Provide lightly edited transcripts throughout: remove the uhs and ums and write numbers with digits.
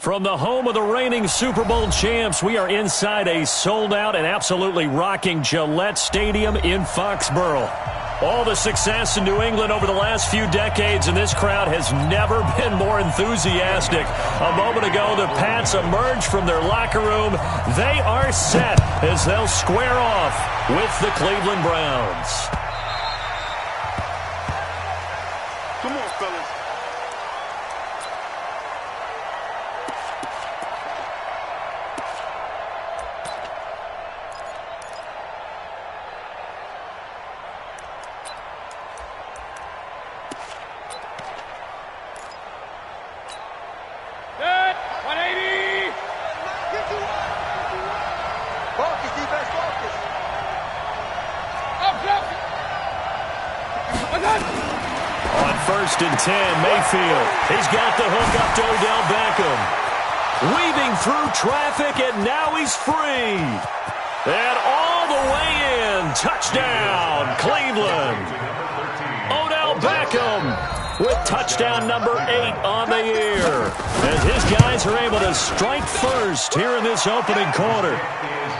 From the home of the reigning Super Bowl champs, we are inside a sold-out and absolutely rocking Gillette Stadium in Foxborough. All the success in New England over the last few decades, and this crowd has never been more enthusiastic. A moment ago, the Pats emerged from their locker room. They are set as they'll square off with the Cleveland Browns. Come on, fellas. First and 10, Mayfield. He's got the hook up to Odell Beckham. Weaving through traffic, and now he's free. And all the way in. Touchdown, Cleveland. Odell Beckham with touchdown number 8 on the year. As his guys are able to strike first here in this opening quarter.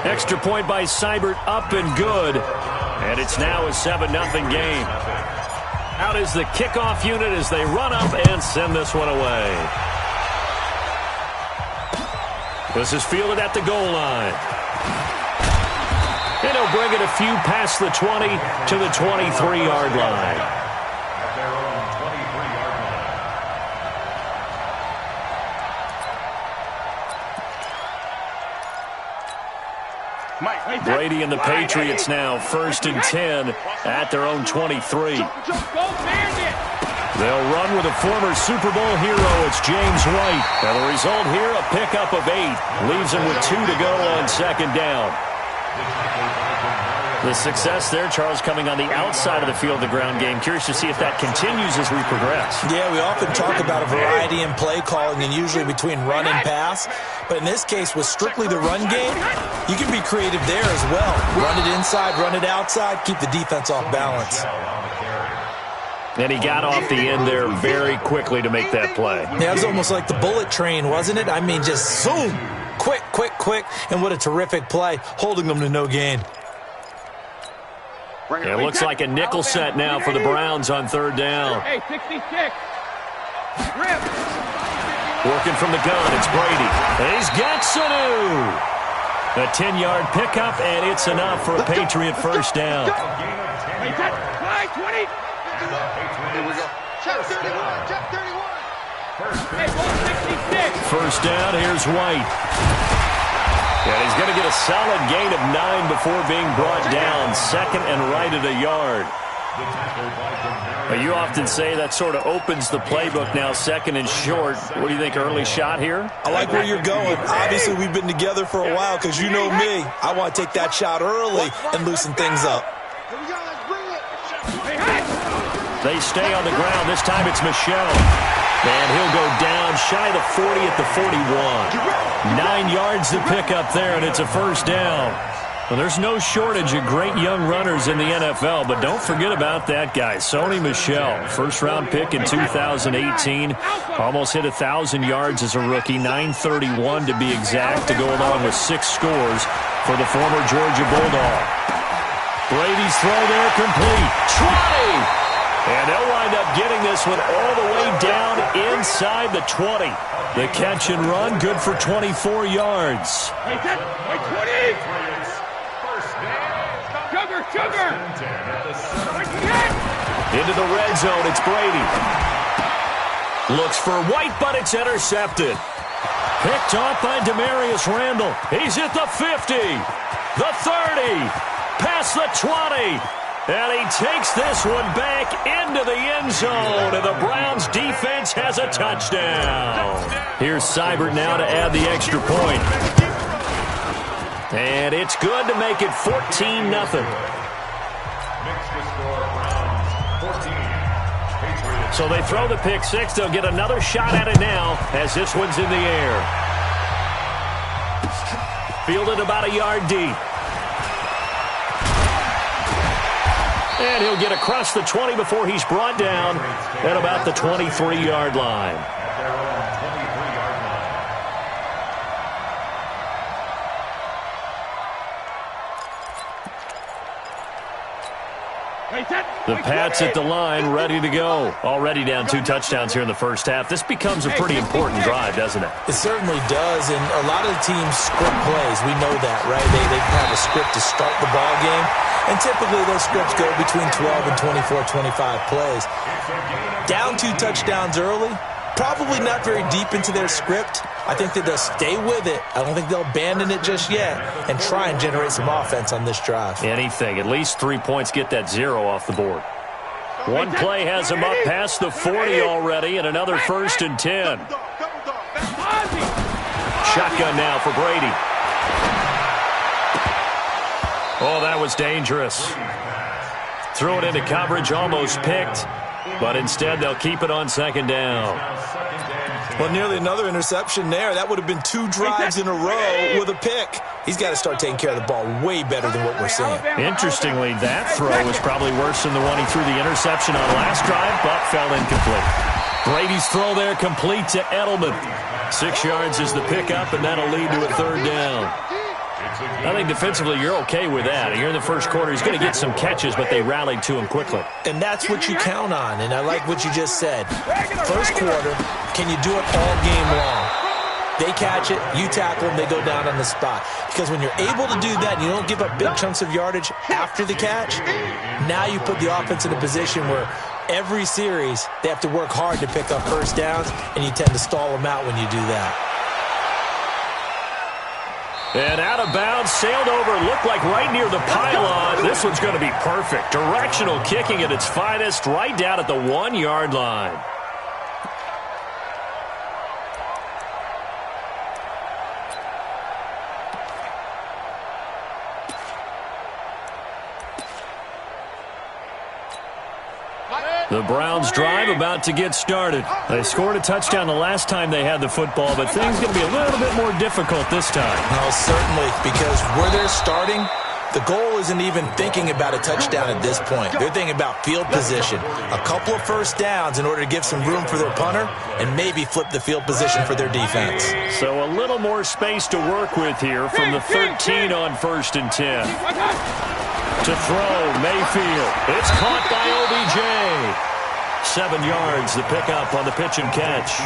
Extra point by Seibert up and good. And it's now a 7-0 game. Out is the kickoff unit as they run up and send this one away. This is fielded at the goal line. And he'll bring it a few past the 20 to the 23-yard line. Brady and the Patriots now first and 10 at their own 23. They'll run with a former Super Bowl hero. It's James White. And the result here, a pickup of 8. Leaves him with 2 to go on second down. The success there, Charles, coming on the outside of the field, the ground game. Curious to see if that continues as we progress. Yeah, we often talk about a variety in play calling and usually between run and pass. But in this case, with strictly the run game, you can be creative there as well. Run it inside, run it outside, keep the defense off balance. And he got off the end there very quickly to make that play. Yeah, it was almost like the bullet train, wasn't it? I mean, just zoom, quick, quick, quick. And what a terrific play, holding them to no gain. It looks like a nickel set now for the Browns on third down. Hey, 66. Working from the gun, it's Brady. He's got Sanu. A 10-yard pickup, and it's enough for a Patriot first down. 20. Here we go. Check 31. Check 31. First down, here's White. And he's going to get a solid gain of 9 before being brought down. Second and right at a yard. You often say that sort of opens the playbook now, second and short. What do you think, early shot here? I like where you're going. Obviously, we've been together for a while because you know me. I want to take that shot early and loosen things up. They stay on the ground. This time it's Michel. And he'll go down shy of the 40 at the 41. 9 yards to pick up there, and it's a first down. Well, there's no shortage of great young runners in the NFL, but don't forget about that guy, Sony Michel. First-round pick in 2018. Almost hit 1,000 yards as a rookie, 931 to be exact, to go along with 6 scores for the former Georgia Bulldog. Brady's throw there complete. 20! And they'll wind up getting this one all the way down inside the 20. The catch and run, good for 24 yards. Sugar! Into the red zone, it's Brady. Looks for White, but it's intercepted. Picked off by Demarius Randall. He's at the 50, the 30, past the 20. And he takes this one back into the end zone, and the Browns defense has a touchdown. Here's Seibert now to add the extra point. And it's good to make it 14-0. So they throw the pick six. They'll get another shot at it now as this one's in the air. Fielded about a yard deep. And he'll get across the 20 before he's brought down at about the 23-yard line. The Pats at the line, ready to go. Already down 2 touchdowns here in the first half. This becomes a pretty important drive, doesn't it? It certainly does, and a lot of the teams script plays. We know that, right? They have a script to start the ball game, and typically those scripts go between 12 and 24, 25 plays. Down 2 touchdowns early, probably not very deep into their script. I think that they'll stay with it. I don't think they'll abandon it just yet and try and generate some offense on this drive. Anything. At least 3 points, get that 0 off the board. One play has him up past the 40 already, and another 1st and 10. Shotgun now for Brady. Oh, that was dangerous. Throw it into coverage, almost picked, but instead they'll keep it on 2nd down. Well, nearly another interception there. That would have been 2 drives in a row with a pick. He's got to start taking care of the ball way better than what we're seeing. Interestingly, that throw was probably worse than the one he threw the interception on last drive, but fell incomplete. Brady's throw there complete to Edelman. 6 yards is the pickup, and that'll lead to a 3rd down. I think defensively you're okay with that. Here in the first quarter, he's going to get some catches, but they rallied to him quickly. And that's what you count on, and I like what you just said. First quarter, can you do it all game long? They catch it, you tackle them, they go down on the spot. Because when you're able to do that and you don't give up big chunks of yardage after the catch, now you put the offense in a position where every series they have to work hard to pick up first downs, and you tend to stall them out when you do that. And out of bounds, sailed over, looked like right near the pylon. This one's going to be perfect. Directional kicking at its finest, right down at the 1-yard line. The Browns drive about to get started. They scored a touchdown the last time they had the football, but things going to be a little bit more difficult this time. No, certainly, because where they're starting, the goal isn't even thinking about a touchdown at this point. They're thinking about field position. A couple of first downs in order to give some room for their punter and maybe flip the field position for their defense. So a little more space to work with here from the 13 on 1st and 10. To throw, Mayfield. It's caught by OBJ. 7 yards, the pickup on the pitch and catch.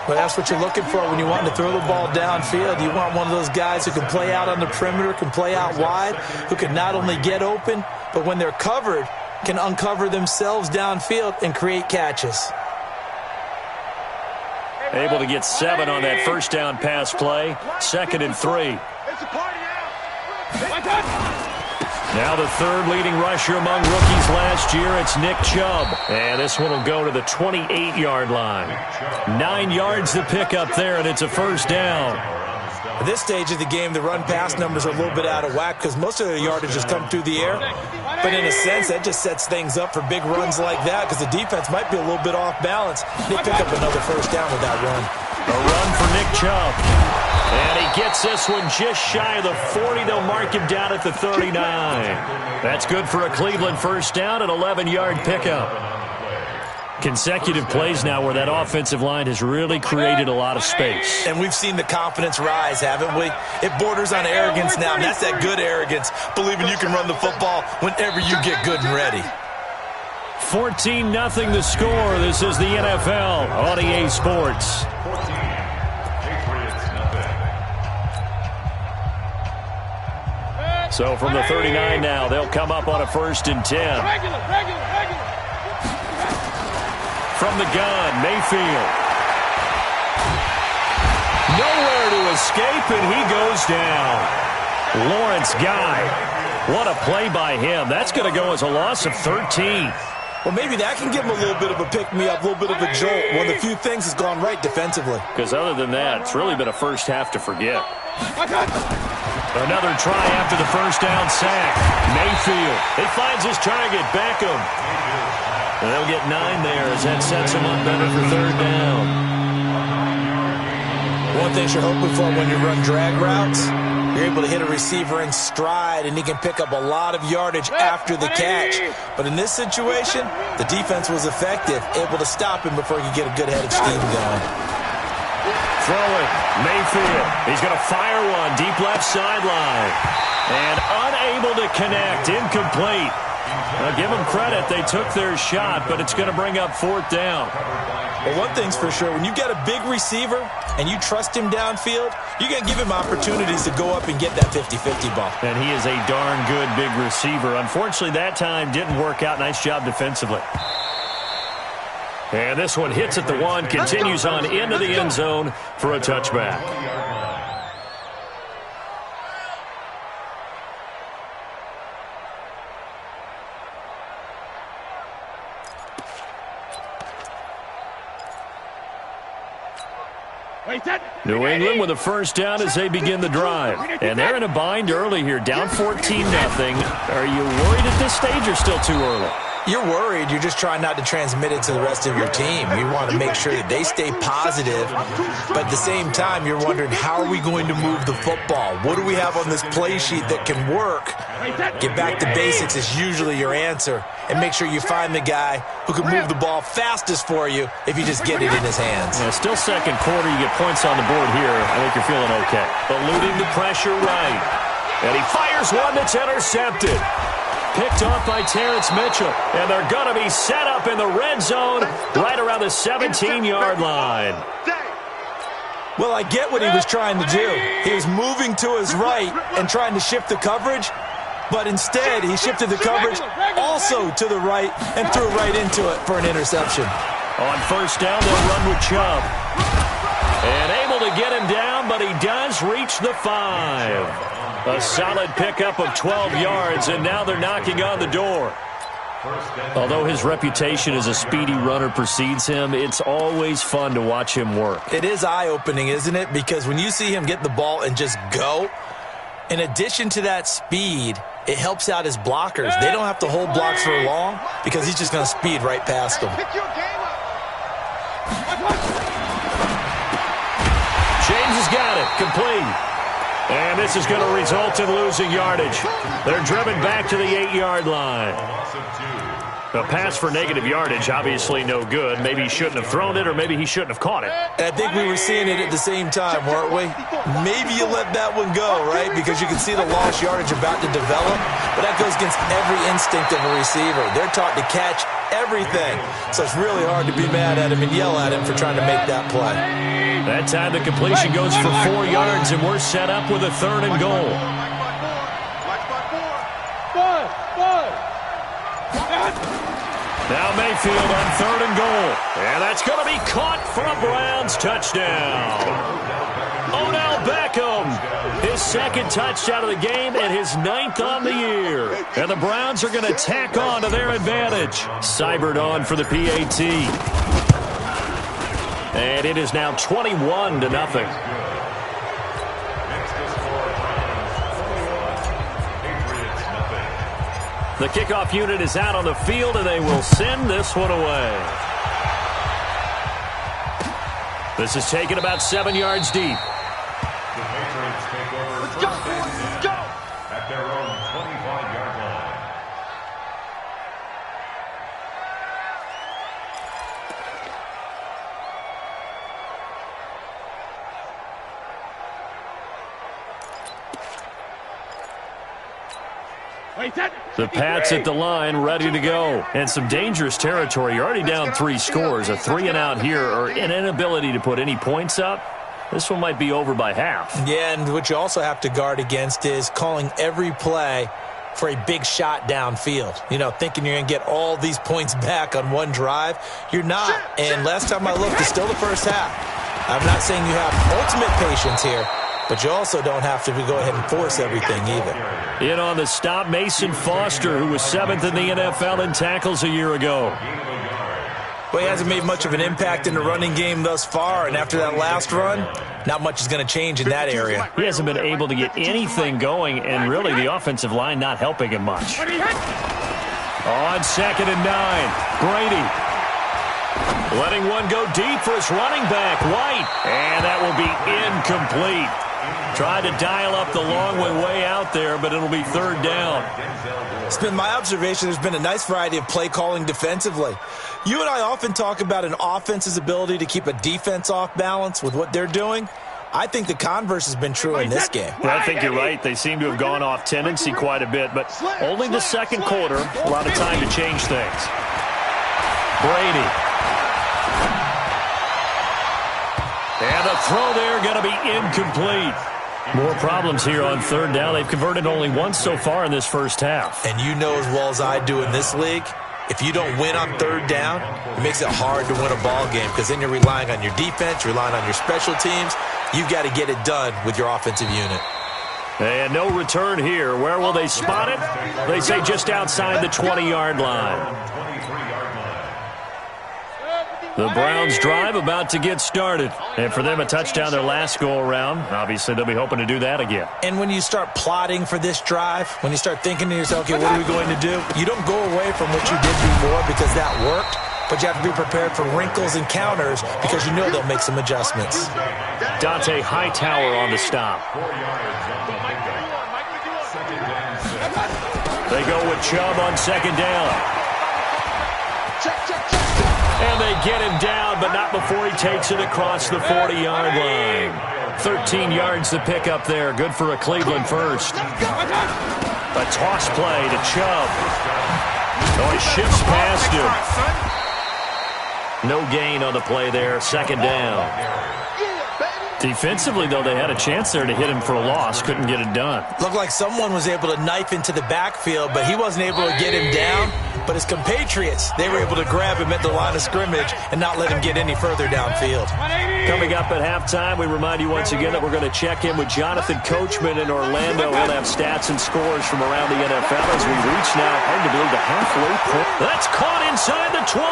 Well, that's what you're looking for when you want to throw the ball downfield. You want one of those guys who can play out on the perimeter, can play out wide, who can not only get open, but when they're covered, can uncover themselves downfield and create catches. Able to get 7 on that first down pass play. 2nd and 3. Now the 3rd leading rusher among rookies last year, it's Nick Chubb. And this one will go to the 28-yard line. 9 yards the pickup there, and it's a 1st down. At this stage of the game, the run-pass numbers are a little bit out of whack because most of their yardage has come through the air. But in a sense, that just sets things up for big runs like that because the defense might be a little bit off balance. They pick up another 1st down with that run. A run for Nick Chubb. And he gets this one just shy of the 40. They'll mark him down at the 39. That's good for a Cleveland 1st down, an 11-yard pickup. Consecutive plays now where that offensive line has really created a lot of space. And we've seen the confidence rise, haven't we? It borders on arrogance now, and that's that good arrogance, believing you can run the football whenever you get good and ready. 14-0 the score. This is the NFL on EA Sports. So from the 39 now, they'll come up on a 1st and 10. From the gun, Mayfield. Nowhere to escape, and he goes down. Lawrence Guy. What a play by him. That's going to go as a loss of 13. Well, maybe that can give him a little bit of a pick-me-up, a little bit of a jolt. One of the few things has gone right defensively. Because other than that, it's really been a first half to forget. Another try after the 1st down sack. Mayfield. He finds his target, Beckham. And they'll get 9 there as that sets him up better for 3rd down. One thing you're hoping for when you run drag routes, you're able to hit a receiver in stride, and he can pick up a lot of yardage after the catch. But in this situation, the defense was effective, able to stop him before he could get a good head of steam going. Throw it. Mayfield. He's going to fire one deep left sideline. And unable to connect. Incomplete. Now, give them credit. They took their shot, but it's going to bring up 4th down. Well, one thing's for sure. When you've got a big receiver and you trust him downfield, you're going to give him opportunities to go up and get that 50-50 ball. And he is a darn good big receiver. Unfortunately, that time didn't work out. Nice job defensively. And this one hits at the 1, continues on into the end zone for a touchback. New England with a 1st down as they begin the drive. And they're in a bind early here, down 14-0. Are you worried at this stage or still too early? You're worried. You're just trying not to transmit it to the rest of your team. You want to make sure that they stay positive, but at the same time, you're wondering, how are we going to move the football? What do we have on this play sheet that can work? Get back to basics is usually your answer, and make sure you find the guy who can move the ball fastest for you if you just get it in his hands. Yeah, still 2nd quarter. You get points on the board here. I think you're feeling okay. Eluding the pressure right. And he fires one that's intercepted. Picked off by Terrence Mitchell. And they're going to be set up in the red zone right around the 17-yard line. Well, I get what he was trying to do. He was moving to his right and trying to shift the coverage, but instead he shifted the coverage also to the right and threw right into it for an interception. On 1st down, they'll run with Chubb. And able to get him down, but he does reach the 5. A solid pickup of 12 yards, and now they're knocking on the door. Although his reputation as a speedy runner precedes him, it's always fun to watch him work. It is eye-opening, isn't it? Because when you see him get the ball and just go, in addition to that speed, it helps out his blockers. They don't have to hold blocks for long because he's just going to speed right past them. James has got it. Complete. And this is going to result in losing yardage. They're driven back to the 8-yard line. A pass for negative yardage, obviously no good. Maybe he shouldn't have thrown it, or maybe he shouldn't have caught it. I think we were seeing it at the same time, weren't we? Maybe you let that one go, right? Because you can see the lost yardage about to develop, but that goes against every instinct of a receiver. They're taught to catch everything, so it's really hard to be mad at him and yell at him for trying to make that play. That time the completion goes for 4 yards, and we're set up with a 3rd and goal. Now Mayfield on 3rd and goal. And that's going to be caught for a Browns touchdown. Odell Beckham, his 2nd touchdown of the game and his 9th on the year. And the Browns are going to tack on to their advantage. Seibert on for the PAT. And it is now 21-0. The kickoff unit is out on the field, and they will send this one away. This is taken about 7 yards deep. Let's go, boys, let's go! At their own 25-yard line. The Pats at the line, ready to go. And some dangerous territory. You're already down 3 scores. A 3-and-out here, or an inability to put any points up. This one might be over by half. Yeah, and what you also have to guard against is calling every play for a big shot downfield. You know, thinking you're going to get all these points back on one drive. You're not. And last time I looked, it's still the first half. I'm not saying you have ultimate patience here, but you also don't have to go ahead and force everything either. In on the stop, Mason Foster, who was 7th in the NFL in tackles a year ago. Well, he hasn't made much of an impact in the running game thus far, and after that last run, not much is going to change in that area. He hasn't been able to get anything going, and really the offensive line not helping him much. On 2nd and 9, Brady letting one go deep for his running back, White, and that will be incomplete. Tried to dial up the long way out there, but it'll be 3rd down. It's been my observation there's been a nice variety of play calling defensively. You and I often talk about an offense's ability to keep a defense off balance with what they're doing. I think the converse has been true in this game. I think you're right. They seem to have gone off tendency quite a bit, but only the second quarter. A lot of time to change things. Brady. And the throw there going to be incomplete. More problems here on third down. They've converted only once so far in this first half. And you know as well as I do in this league, if you don't win on third down, it makes it hard to win a ball game because then you're relying on your defense, you're relying on your special teams. You've got to get it done with your offensive unit. And no return here. Where will they spot it? They say just outside the 20-yard line. The Browns drive about to get started. And for them, a touchdown their last go-around. Obviously, they'll be hoping to do that again. And when you start plotting for this drive, when you start thinking to yourself, okay, what are we going to do? You don't go away from what you did before because that worked, but you have to be prepared for wrinkles and counters because you know they'll make some adjustments. Dante Hightower on the stop. They go with Chubb on second down. And they get him down, but not before he takes it across the 40-yard line. 13 yards to pick up there. Good for a Cleveland first. A toss play to Chubb. Oh, he shifts past him. No gain on the play there. Second down. Defensively, though, they had a chance there to hit him for a loss. Couldn't get it done. Looked like someone was able to knife into the backfield, but he wasn't able to get him down. But his compatriots, they were able to grab him at the line of scrimmage and not let him get any further downfield. Coming up at halftime, we remind you once again that we're going to check in with Jonathan Coachman in Orlando. He'll have stats and scores from around the NFL as we reach now, hard to believe, the halfway point. That's caught inside the 20.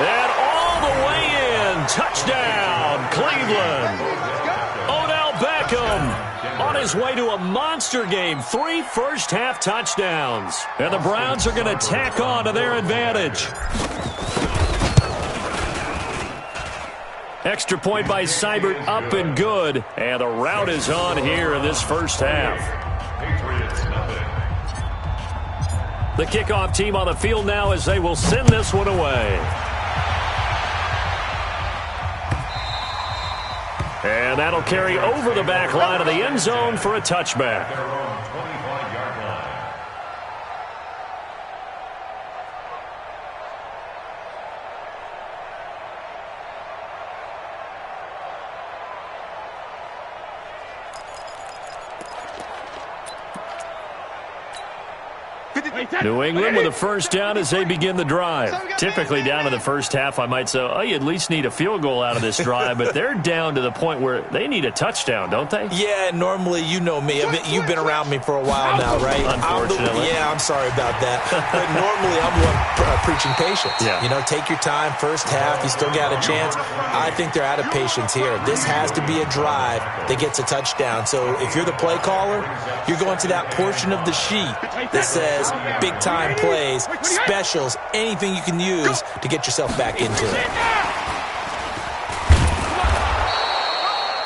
And all the way in. Touchdown, Cleveland. Odell Beckham on his way to a monster game. 3 first-half touchdowns. And the Browns are going to tack on to their advantage. Extra point by Seibert, up and good. And the rout is on here in this first half. The kickoff team on the field now as they will send this one away. And that'll carry over the back line of the end zone for a touchback. New England with a first down as they begin the drive. Typically down to the first half, I might say, oh, you at least need a field goal out of this drive, but they're down to the point where they need a touchdown, don't they? Yeah, normally, you know me. You've been around me for a while now, right? Unfortunately. I'm sorry about that. But normally, I'm the one preaching patience. Yeah. You know, take your time, first half, you still got a chance. I think they're out of patience here. This has to be a drive that gets a touchdown. So if you're the play caller, you're going to that portion of the sheet that says big-time plays, specials, anything you can use to get yourself back into it.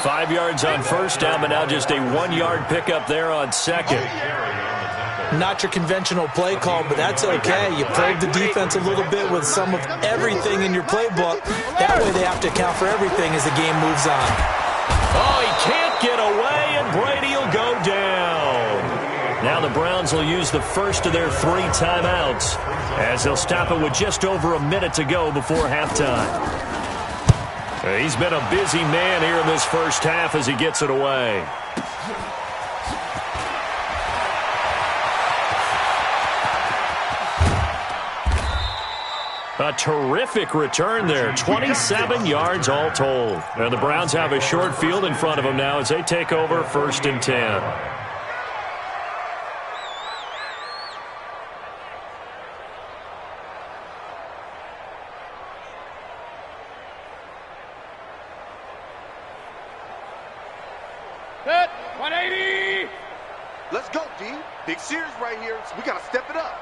5 yards on first down, but now just a 1-yard pickup there on second. Not your conventional play call, but that's okay. You probe the defense a little bit with some of everything in your playbook. That way they have to account for everything as the game moves on. Oh, he can't get away, and Brady will go down. Now the Browns will use the first of their 3 timeouts as they'll stop it with just over a minute to go before halftime. He's been a busy man here in this first half as he gets it away. A terrific return there. 27 yards all told. And the Browns have a short field in front of them now as they take over 1st and 10. Set, 180. Let's go, D. Big series right here, so we got to step it up.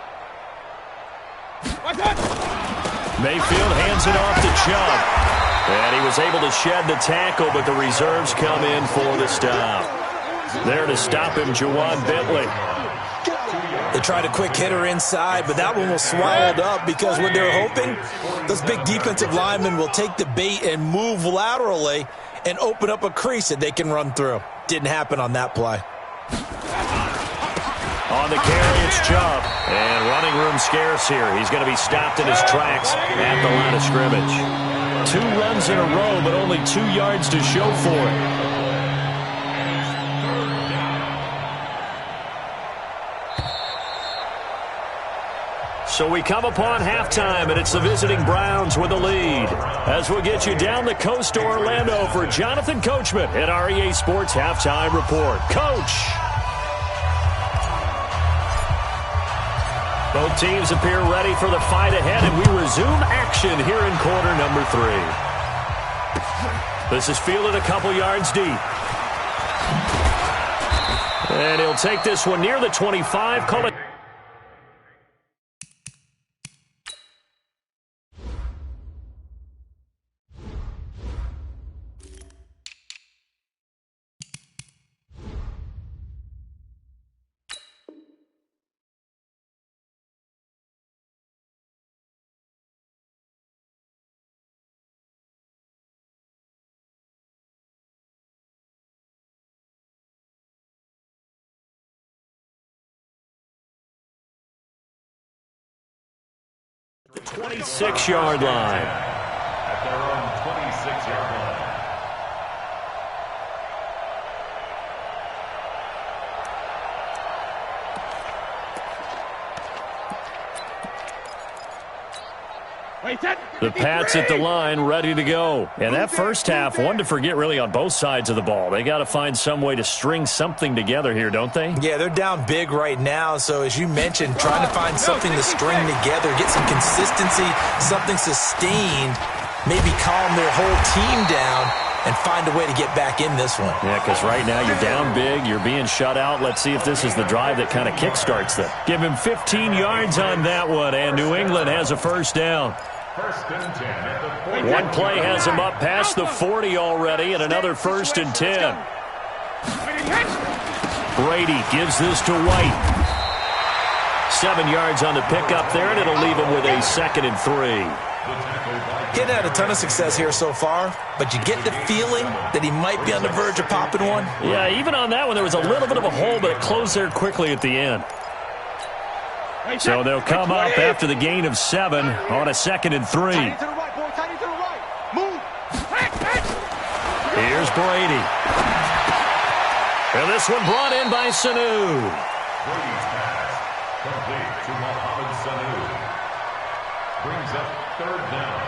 Mayfield hands it off to Chubb. And he was able to shed the tackle, but the reserves come in for the stop. There to stop him, Juwan Bentley. They tried a quick hitter inside, but that one was swallowed up because what they're hoping, those big defensive linemen will take the bait and move laterally and open up a crease that they can run through. Didn't happen on that play. On the carry, it's Chubb. And running room scarce here. He's going to be stopped in his tracks at the line of scrimmage. 2 runs in a row, but only 2 yards to show for it. So we come upon halftime, and it's the visiting Browns with the lead. As we'll get you down the coast to Orlando for Jonathan Coachman at our EA Sports Halftime Report. Coach! Both teams appear ready for the fight ahead, and we resume action here in quarter number 3. This is fielded a couple yards deep. And he'll take this one near the 25, call it. The 26-yard line. At their own 26-yard line. The Pats at the line, ready to go. And that first half, one to forget really on both sides of the ball. They got to find some way to string something together here, don't they? Yeah, they're down big right now. So as you mentioned, trying to find something to string together, get some consistency, something sustained, maybe calm their whole team down and find a way to get back in this one. Yeah, because right now you're down big, you're being shut out. Let's see if this is the drive that kind of kickstarts them. Give him 15 yards on that one, and New England has a first down. First and 10 at the 40. One play has him up past the 40 already, and another first and 10. Brady gives this to White. 7 yards on the pickup there, and it'll leave him with a 2nd and 3. He's had a ton of success here so far, but you get the feeling that he might be on the verge of popping one. Yeah, even on that one, there was a little bit of a hole, but it closed there quickly at the end. So they'll come up after the gain of 7 on a 2nd and 3. Here's Brady. And this one brought in by Sanu. Brady's pass complete to Mohamed Sanu. Brings up 3rd down.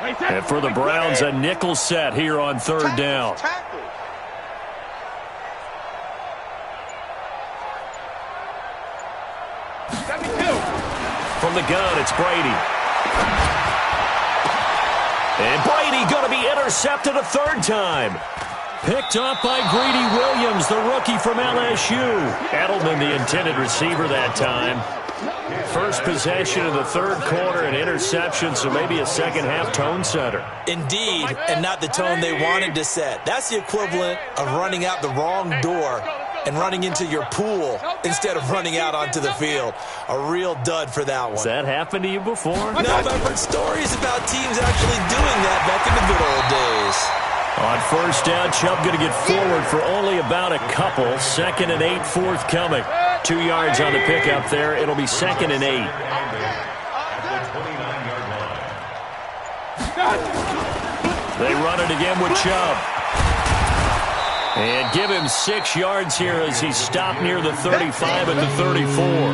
And for the Browns, a nickel set here on 3rd down. From the gun, it's Brady. And Brady going to be intercepted a 3rd time. Picked up by Greedy Williams, the rookie from LSU. Edelman, the intended receiver that time. First possession of the 3rd quarter, an interception, so maybe a second-half tone setter. Indeed, and not the tone they wanted to set. That's the equivalent of running out the wrong door and running into your pool instead of running out onto the field. A real dud for that one. Has that happened to you before? No, I've heard stories about teams actually doing that back in the good old days. On 1st down, Chubb going to get forward for only about a couple. 2nd and 8 forthcoming. 2 yards on the pickup there. It'll be 2nd and 8. They run it again with Chubb. And give him 6 yards here as he's stopped near the 35 and the 34.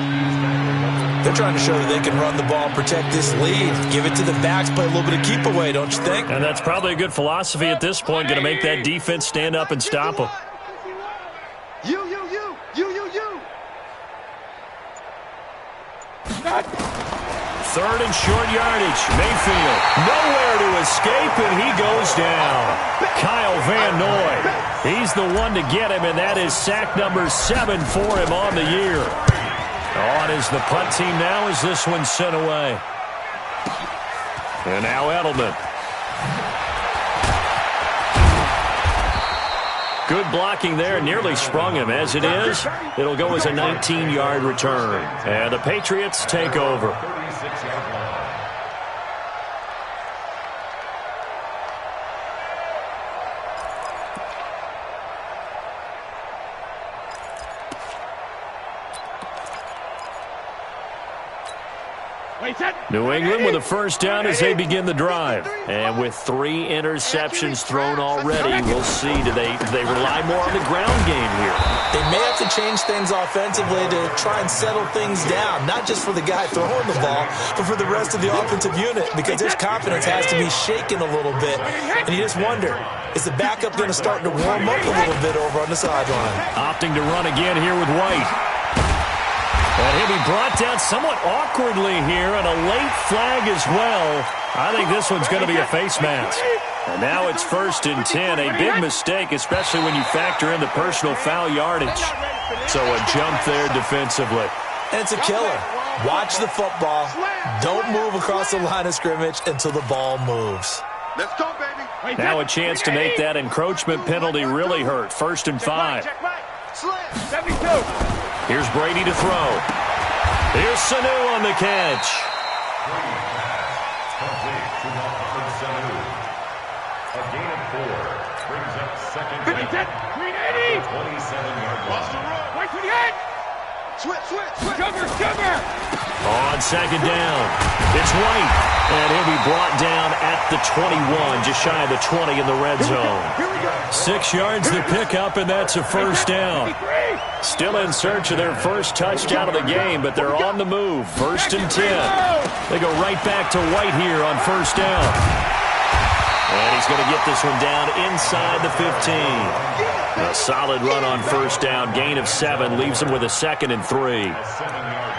They're trying to show that they can run the ball, protect this lead, give it to the backs, play a little bit of keep away, don't you think? And that's probably a good philosophy at this point, going to make that defense stand up and stop them. You. 3rd and short yardage. Mayfield nowhere to escape, and he goes down. Kyle Van Noy. He's the one to get him, and that is sack number 7 for him on the year. On is the punt team now as this one's sent away. And now Edelman. Good blocking there. Nearly sprung him. As it is, it'll go as a 19-yard return. And the Patriots take over. New England with a first down as they begin the drive. And with 3 interceptions thrown already, we'll see. Do they rely more on the ground game here? They may have to change things offensively to try and settle things down, not just for the guy throwing the ball, but for the rest of the offensive unit, because his confidence has to be shaken a little bit. And you just wonder, is the backup going to start to warm up a little bit over on the sideline? Opting to run again here with White. And he'll be brought down somewhat awkwardly here, and a late flag as well. I think this one's going to be a face mask. And now it's 1st and 10. A big mistake, especially when you factor in the personal foul yardage. So a jump there defensively. And it's a killer. Watch the football. Don't move across the line of scrimmage until the ball moves. Let's go, baby. Now a chance to make that encroachment penalty really hurt. 1st and 5. 72. Here's Brady to throw. Here's Sanu on the catch. Complete to Mohamed Sanu. A gain of 4 brings up 2nd down. 27-yard line. Wait for the head. Switch. Sugar. On 2nd down, it's White. And he'll be brought down at the 21, just shy of the 20 in the red zone. 6 yards to pick up, and that's a first down. Still in search of their first touchdown of the game, but they're on the move. 1st and 10. They go right back to White here on 1st down. And he's going to get this one down inside the 15. A solid run on 1st down. Gain of 7 leaves him with a 2nd and 3.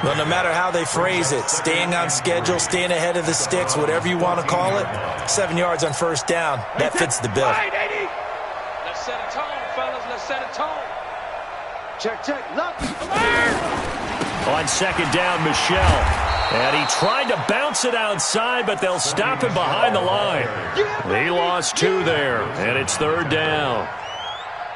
Well, no matter how they phrase it, staying on schedule, staying ahead of the sticks, whatever you want to call it, 7 yards on 1st down, that fits the bill. Let's set a tone, fellas. Let's set a tone. Check. Lucky. On 2nd down, Michelle. And he tried to bounce it outside, but they'll stop him behind the line. He lost 2 there, and it's 3rd down.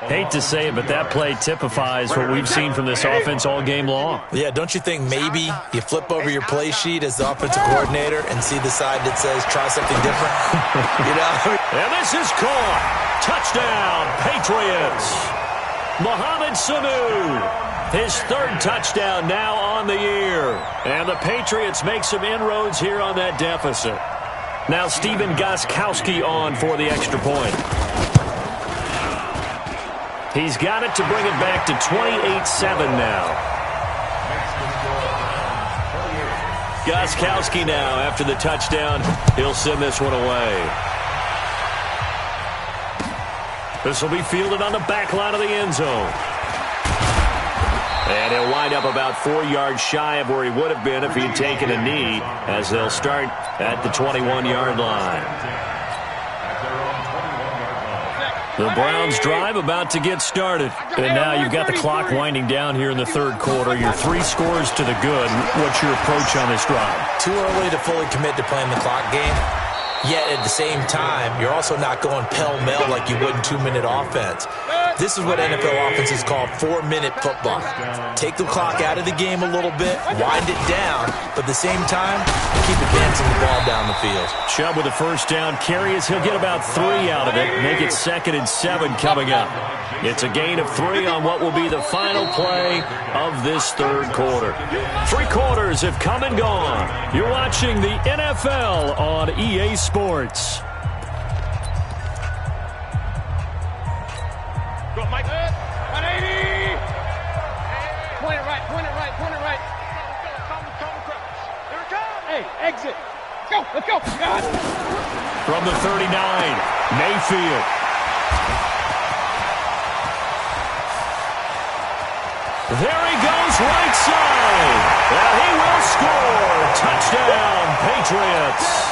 Hate to say it, but that play typifies what we've seen from this offense all game long. Yeah, don't you think maybe you flip over your play sheet as the offensive coordinator and see the side that says try something different? You know? And this is caught. Touchdown, Patriots. Mohamed Sanu, his 3rd touchdown now on the year. And the Patriots make some inroads here on that deficit. Now Stephen Gostkowski on for the extra point. He's got it to bring it back to 28-7 now. Gostkowski now, after the touchdown, he'll send this one away. This will be fielded on the back line of the end zone. And he'll wind up about 4 yards shy of where he would have been if he'd taken a knee, as they'll start at the 21-yard line. The Browns drive about to get started. And now you've got the clock winding down here in the 3rd quarter. You're 3 scores to the good. What's your approach on this drive? Too early to fully commit to playing the clock game. Yet at the same time, you're also not going pell-mell like you would in 2-minute offense. This is what NFL offenses call 4-minute football. Take the clock out of the game a little bit, wind it down, but at the same time, keep advancing the ball down the field. Chubb with a 1st down carry as he'll get about 3 out of it. Make it 2nd and 7 coming up. It's a gain of 3 on what will be the final play of this 3rd quarter. 3 quarters have come and gone. You're watching the NFL on EA Sports. Go, Mike. 180. Point it right. Here it comes. Hey, exit. Let's go. God. From the 39, Mayfield. There he goes, right side. And he will score. Touchdown, Patriots.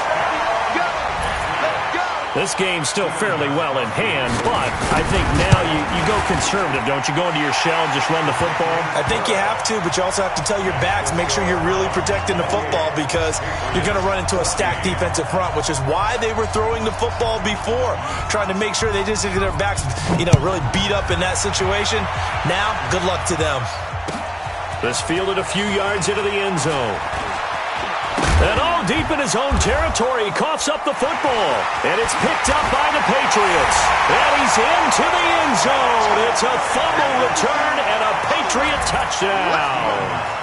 This game's still fairly well in hand, but I think now you go conservative, don't you? Go into your shell and just run the football? I think you have to, but you also have to tell your backs, make sure you're really protecting the football because you're going to run into a stacked defensive front, which is why they were throwing the football before, trying to make sure they just get their backs, really beat up in that situation. Now, good luck to them. This fielded a few yards into the end zone. And all deep in his own territory, he coughs up the football. And it's picked up by the Patriots. And he's into the end zone. It's a fumble return and a Patriot touchdown.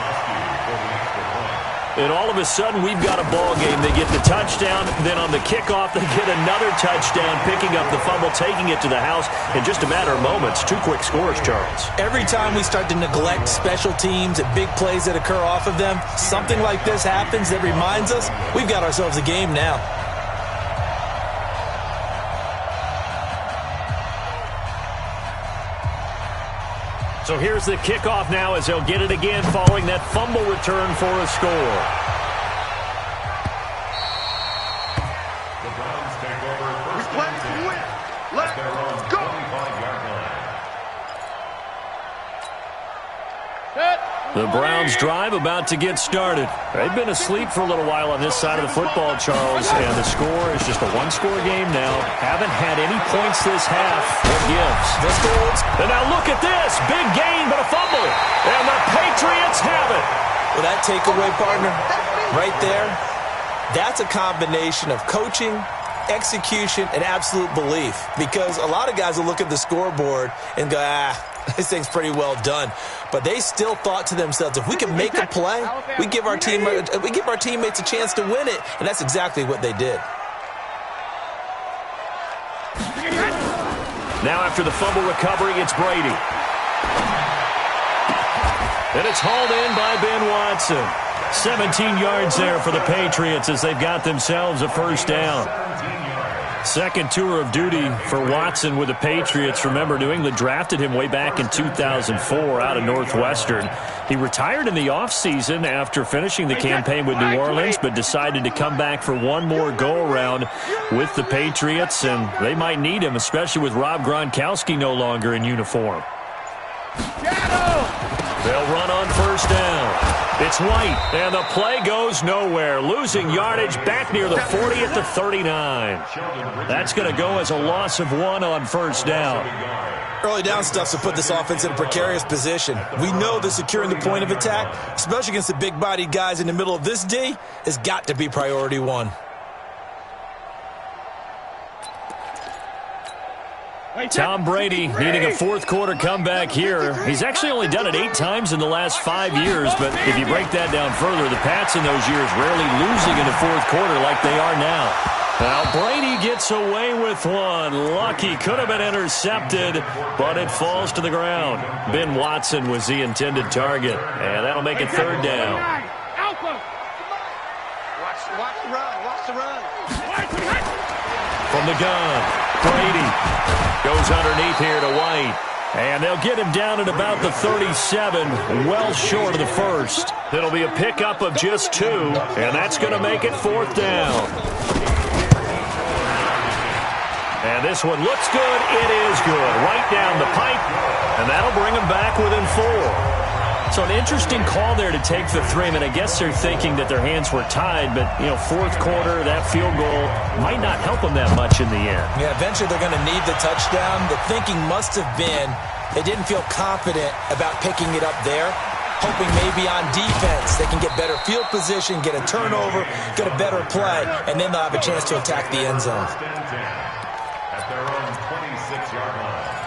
And all of a sudden, we've got a ball game. They get the touchdown. Then on the kickoff, they get another touchdown, picking up the fumble, taking it to the house in just a matter of moments. 2 quick scores, Charles. Every time we start to neglect special teams and big plays that occur off of them, something like this happens that reminds us we've got ourselves a game now. So here's the kickoff now as they'll get it again following that fumble return for a score. The Browns take over first and 10 at their own 25-yard line. The Browns drive about to get started. They've been asleep for a little while on this side of the football, Charles, and the score is just a one-score game now. Haven't had any points this half. What gives? The scores. And now look at this. Big gain, but a fumble. And the Patriots have it. Well, that takeaway, partner, right there, that's a combination of coaching, execution, and absolute belief. Because a lot of guys will look at the scoreboard and go, this thing's pretty well done. But they still thought to themselves, if we can make a play, we give our teammates a chance to win it. And that's exactly what they did. Now after the fumble recovery, it's Brady. And it's hauled in by Ben Watson. 17 yards there for the Patriots as they've got themselves a first down. Second tour of duty for Watson with the Patriots. Remember, New England drafted him way back in 2004 out of Northwestern. He retired in the offseason after finishing the campaign with New Orleans, but decided to come back for one more go-around with the Patriots, and they might need him, especially with Rob Gronkowski no longer in uniform. They'll run on first down. It's White, and the play goes nowhere. Losing yardage back near the 40 at the 39. That's going to go as a loss of 1 on first down. Early down stuff to put this offense in a precarious position. We know that securing the point of attack, especially against the big-bodied guys in the middle of this D, has got to be priority 1. Tom Brady needing a fourth-quarter comeback here. He's actually only done it 8 times in the last 5 years, but if you break that down further, the Pats in those years rarely losing in the fourth quarter like they are now. Now Brady gets away with one. Lucky, could have been intercepted, but it falls to the ground. Ben Watson was the intended target, and that'll make it third down. Watch the run. From the gun, Brady goes underneath here to White. And they'll get him down at about the 37, well short of the first. It'll be a pickup of just 2, and that's going to make it fourth down. And this one looks good. It is good. Right down the pipe, and that'll bring him back within 4. So an interesting call there to take the 3. I mean, I guess they're thinking that their hands were tied, but, fourth quarter, that field goal might not help them that much in the end. Yeah, eventually they're going to need the touchdown. The thinking must have been they didn't feel confident about picking it up there, hoping maybe on defense they can get better field position, get a turnover, get a better play, and then they'll have a chance to attack the end zone. At their own 26-yard line.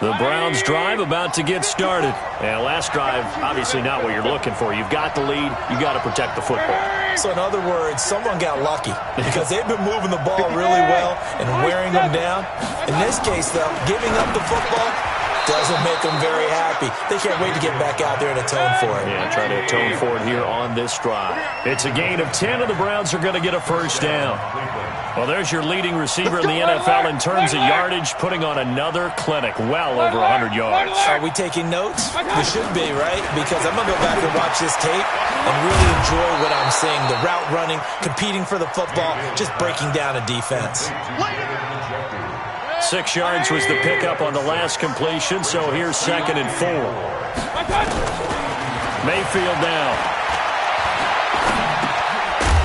The Browns drive about to get started. And last drive, obviously not what you're looking for. You've got the lead. You've got to protect the football. So in other words, someone got lucky because they've been moving the ball really well and wearing them down. In this case, though, giving up the football, Doesn't make them very happy. They can't wait to get back out there and atone for it. Yeah, try to atone for it here on this drive. It's a gain of 10, and the Browns are going to get a first down. Well, there's your leading receiver in the NFL in terms of yardage, putting on another clinic, well over 100 yards. Are we taking notes? We should be, right? Because I'm going to go back and watch this tape and really enjoy what I'm seeing. The route running, competing for the football, just breaking down a defense. 6 yards was the pickup on the last completion, so here's 2nd and 4. Mayfield now.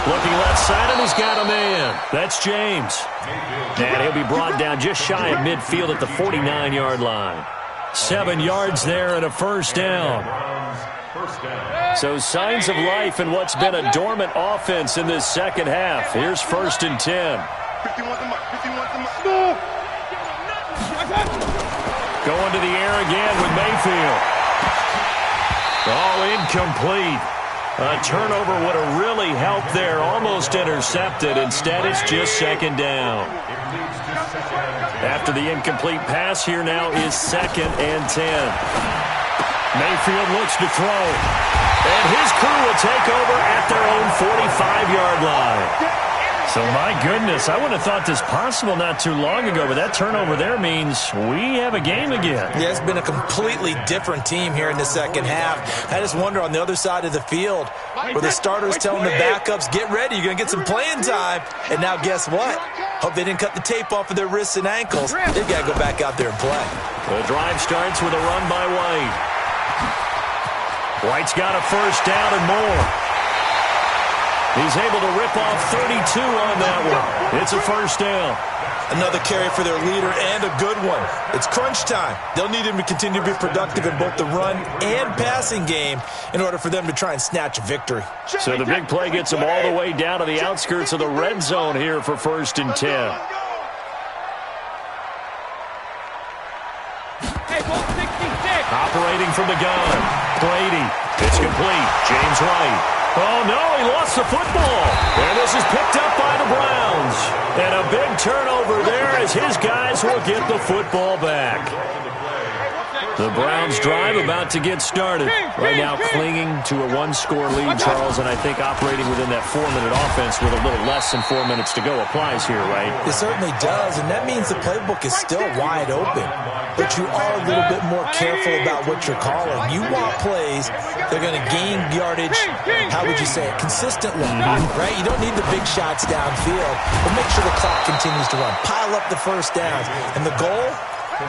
Looking left side, and he's got a man. That's James. And he'll be brought down just shy of midfield at the 49-yard line. 7 yards there and a first down. So signs of life in what's been a dormant offense in this second half. Here's 1st and 10. Going to the air again with Mayfield. All incomplete. A turnover would have really helped there. Almost intercepted. Instead, it's just 2nd down. After the incomplete pass, here now is 2nd and 10. Mayfield looks to throw. And his crew will take over at their own 45-yard line. So, my goodness, I wouldn't have thought this possible not too long ago, but that turnover there means we have a game again. Yeah, it's been a completely different team here in the second half. I just wonder on the other side of the field where the starters telling the backups, get ready, you're going to get some playing time. And now guess what? Hope they didn't cut the tape off of their wrists and ankles. They've got to go back out there and play. The drive starts with a run by White. White's got a first down and more. He's able to rip off 32 on that one. It's a first down. Another carry for their leader and a good one. It's crunch time. They'll need him to continue to be productive in both the run and passing game in order for them to try and snatch a victory. So the big play gets them all the way down to the outskirts of the red zone here for 1st and 10. Operating from the gun. Brady. It's complete. James White. Oh, no, he lost the football. And this is picked up by the Browns. And a big turnover there as his guys will get the football back. The Browns drive about to get started. Right now clinging to a 1-score lead, Charles, and I think operating within that 4-minute offense with a little less than 4 minutes to go applies here, right? It certainly does, and that means the playbook is still wide open. But you are a little bit more careful about what you're calling. You want plays that are going to gain yardage, how would you say it, consistently, right? You don't need the big shots downfield, but make sure the clock continues to run. Pile up the first downs. And the goal?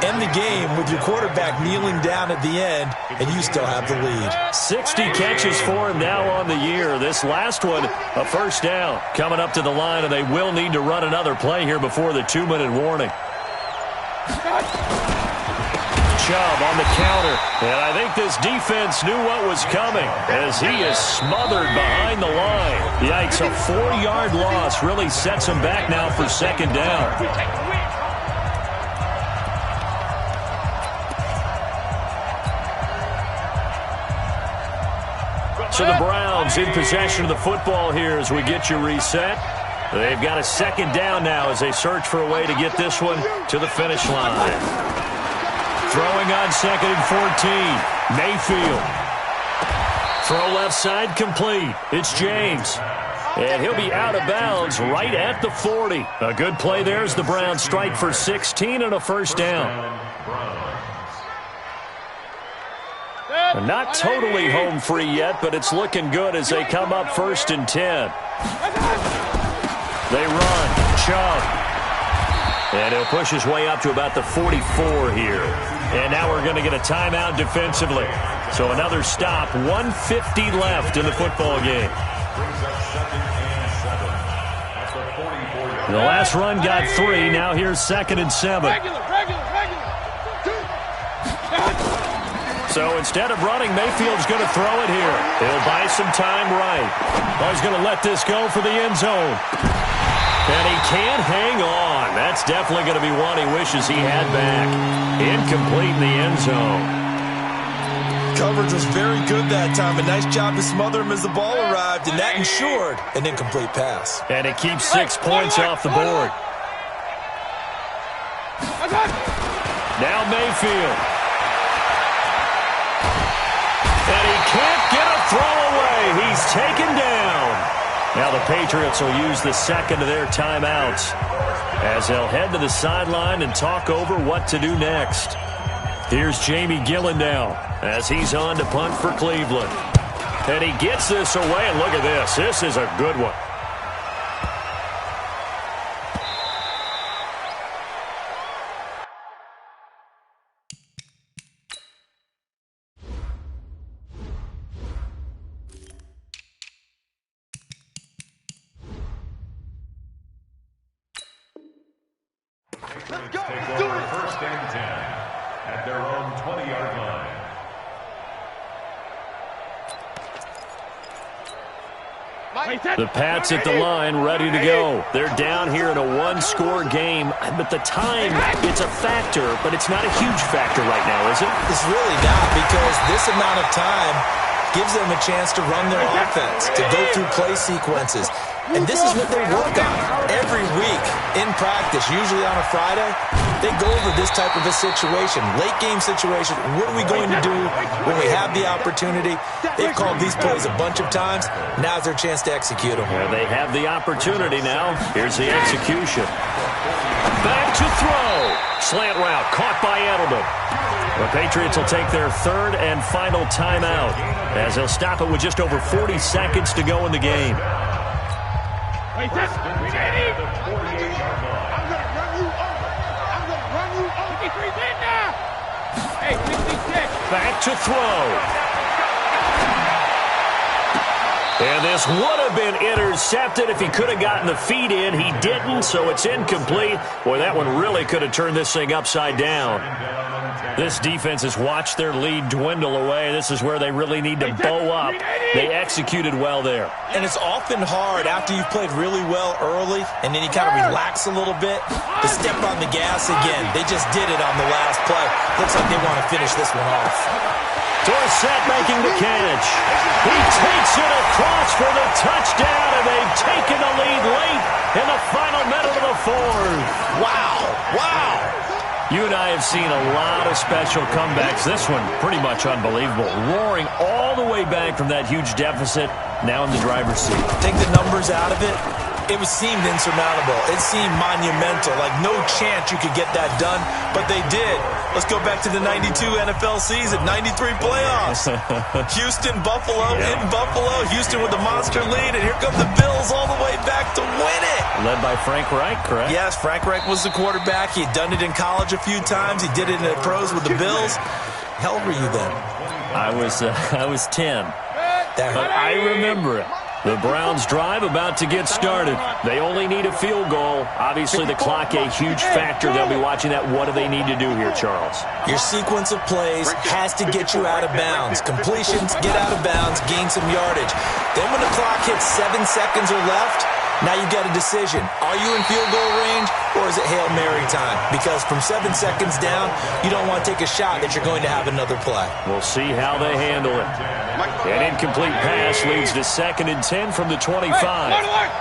End the game with your quarterback kneeling down at the end, and you still have the lead. 60 catches for him now on the year. This last one, a first down. Coming up to the line, and they will need to run another play here before the 2-minute warning. Chubb on the counter, and I think this defense knew what was coming as he is smothered behind the line. Yikes, a 4-yard loss really sets him back now for 2nd down. So the Browns in possession of the football here as we get you reset. They've got a 2nd down now as they search for a way to get this one to the finish line. Throwing on 2nd and 14. Mayfield. Throw left side complete. It's James. And he'll be out of bounds right at the 40. A good play there as the Browns strike for 16 and a first down. Not totally home free yet, but it's looking good as they come up 1st and 10. They run. Chubb. And he'll push his way up to about the 44 here. And now we're going to get a timeout defensively. So another stop. 1:50 left in the football game. The last run got 3. Now here's 2nd and 7. So instead of running, Mayfield's going to throw it here. He'll buy some time right. Oh, he's going to let this go for the end zone. And he can't hang on. That's definitely going to be one he wishes he had back. Incomplete in the end zone. Coverage was very good that time. A nice job to smother him as the ball arrived, and that ensured an incomplete pass. And it keeps 6 points off the board. Now Mayfield. can't get a throw away. He's taken down. Now the Patriots will use the second of their timeouts as they'll head to the sideline and talk over what to do next. Here's Jamie Gillen now as he's on to punt for Cleveland. And he gets this away, and look at this. This is a good one. Let's go. Take over first and 10 at their own 20-yard line. The Pats at the line, ready to go. They're down here in a one-score game, but the time, it's a factor, but it's not a huge factor right now, is it? It's really not, because this amount of time gives them a chance to run their offense, to go through play sequences. And this is what they work on every week in practice, usually on a Friday. They go over this type of a situation, late game situation. What are we going to do when we have the opportunity? They've called these plays a bunch of times. Now's their chance to execute them. Well, they have the opportunity now. Here's the execution. Back to throw. Slant route caught by Edelman. The Patriots will take their third and final timeout as they'll stop it with just over 40 seconds to go in the game. Wait, that's I'm going to run you over. I'm going to run you over. 53's in now. Hey, 66. Back to throw. And this would have been intercepted if he could have gotten the feet in. He didn't, so it's incomplete. Boy, that one really could have turned this thing upside down. This defense has watched their lead dwindle away. This is where they really need to bow up. They executed well there. And it's often hard after you've played really well early and then you kind of relax a little bit to step on the gas again. They just did it on the last play. Looks like they want to finish this one off. Dorsett making the catch. He takes it across for the touchdown, and they've taken the lead late in the final minute of the fourth. Wow. Wow. You and I have seen a lot of special comebacks. This one, pretty much unbelievable. Roaring all the way back from that huge deficit, now in the driver's seat. Take the numbers out of it. It seemed insurmountable. It seemed monumental, like no chance you could get that done, but they did. Let's go back to the 92 NFL season, 93 playoffs. Houston, Buffalo, in Buffalo. Houston with the monster lead, and here come the Bills all the way back to win it. Led by Frank Reich, correct? Yes, Frank Reich was the quarterback. He had done it in college a few times. He did it in the pros with the Bills. How old were you then? I was 10. But I remember it. The Browns drive about to get started. They only need a field goal. Obviously, the clock a huge factor. They'll be watching that. What do they need to do here, Charles? Your sequence of plays has to get you out of bounds. Completions, get out of bounds, gain some yardage. Then when the clock hits 7 seconds or left, now you've got a decision. Are you in field goal range or is it Hail Mary time? Because from 7 seconds down, you don't want to take a shot that you're going to have another play. We'll see how they handle it. An incomplete pass leads to 2nd and 10 from the 25. Hey, alert!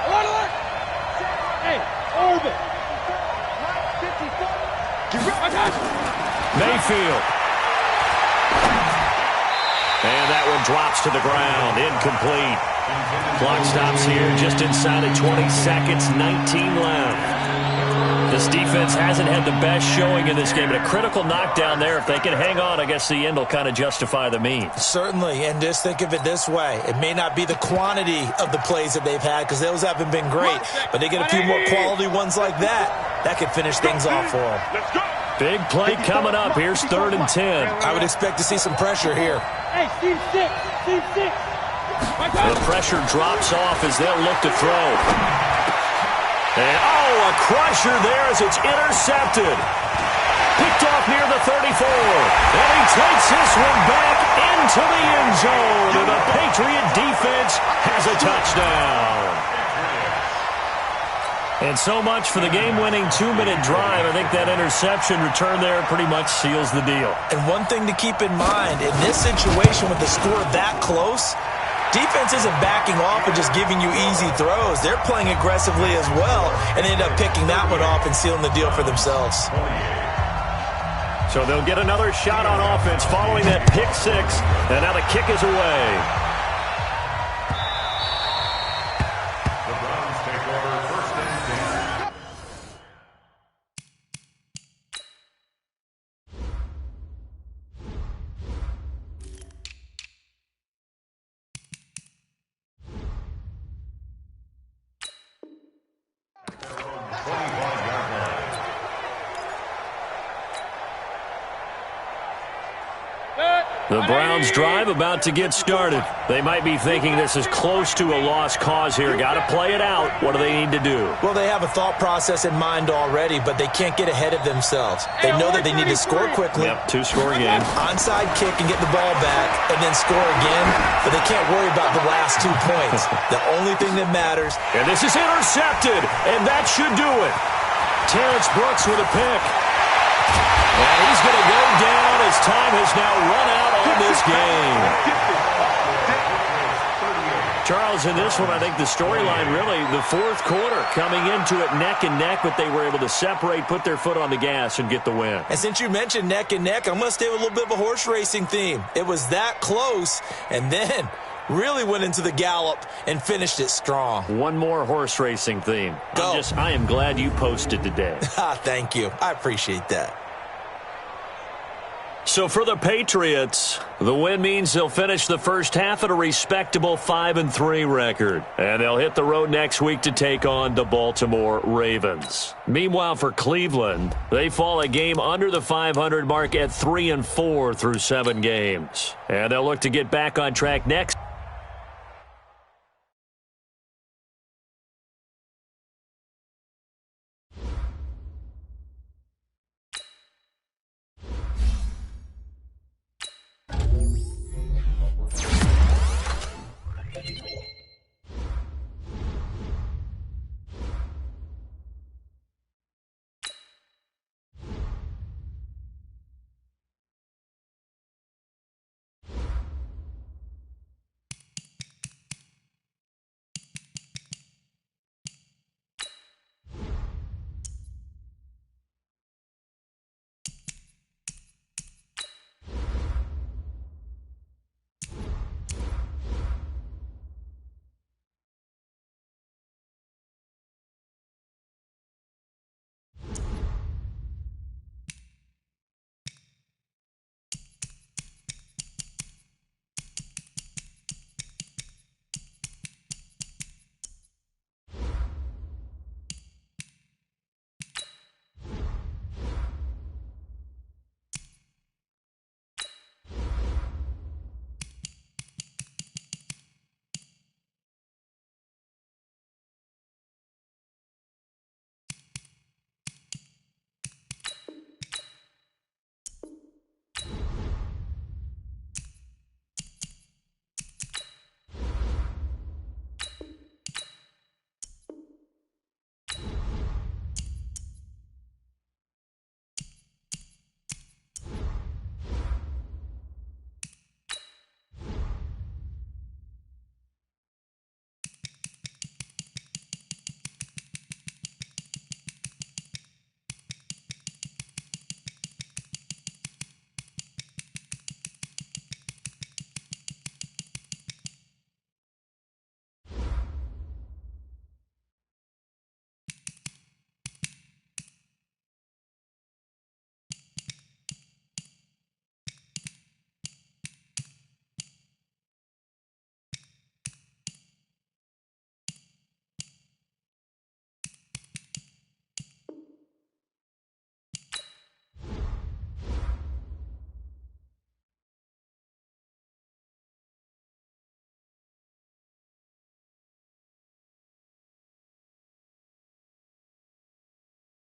Hey, orbit. Mayfield. And that one drops to the ground. Incomplete. Clock stops here just inside of 20 seconds, 19 left. This defense hasn't had the best showing in this game, but a critical knockdown there. If they can hang on, I guess the end will kind of justify the means. Certainly, and just think of it this way. It may not be the quantity of the plays that they've had because those haven't been great, but they get a few more quality ones like that. That could finish things off for them. Big play coming up. Here's 3rd and 10. I would expect to see some pressure here. Hey, Steve 6. The pressure drops off as they'll look to throw. And, a crusher there as it's intercepted. Picked off near the 34. And he takes this one back into the end zone. And the Patriot defense has a touchdown. And so much for the game-winning 2-minute drive. I think that interception return there pretty much seals the deal. And one thing to keep in mind, in this situation with the score that close, defense isn't backing off and just giving you easy throws. They're playing aggressively as well, and they end up picking that one off and sealing the deal for themselves. So they'll get another shot on offense following that pick six. And now the kick is away. The Browns take over first and 10. The Browns drive about to get started. They might be thinking this is close to a lost cause here. Got to play it out. What do they need to do? Well, they have a thought process in mind already, but they can't get ahead of themselves. They know that they need to score quickly. Yep, two-score game. Onside kick and get the ball back and then score again, but they can't worry about the last 2 points. The only thing that matters. And this is intercepted, and that should do it. Terrence Brooks with a pick. And he's going to go down as time has now run out on this game. Charles, in this one, I think the storyline really, the fourth quarter, coming into it neck and neck, but they were able to separate, put their foot on the gas, and get the win. And since you mentioned neck and neck, I'm going to stay with a little bit of a horse racing theme. It was that close, and then really went into the gallop and finished it strong. One more horse racing theme. Go. I am glad you posted today. Thank you. I appreciate that. So for the Patriots, the win means they'll finish the first half at a respectable 5-3 record. And they'll hit the road next week to take on the Baltimore Ravens. Meanwhile, for Cleveland, they fall a game under the 500 mark at 3-4 through 7 games. And they'll look to get back on track next.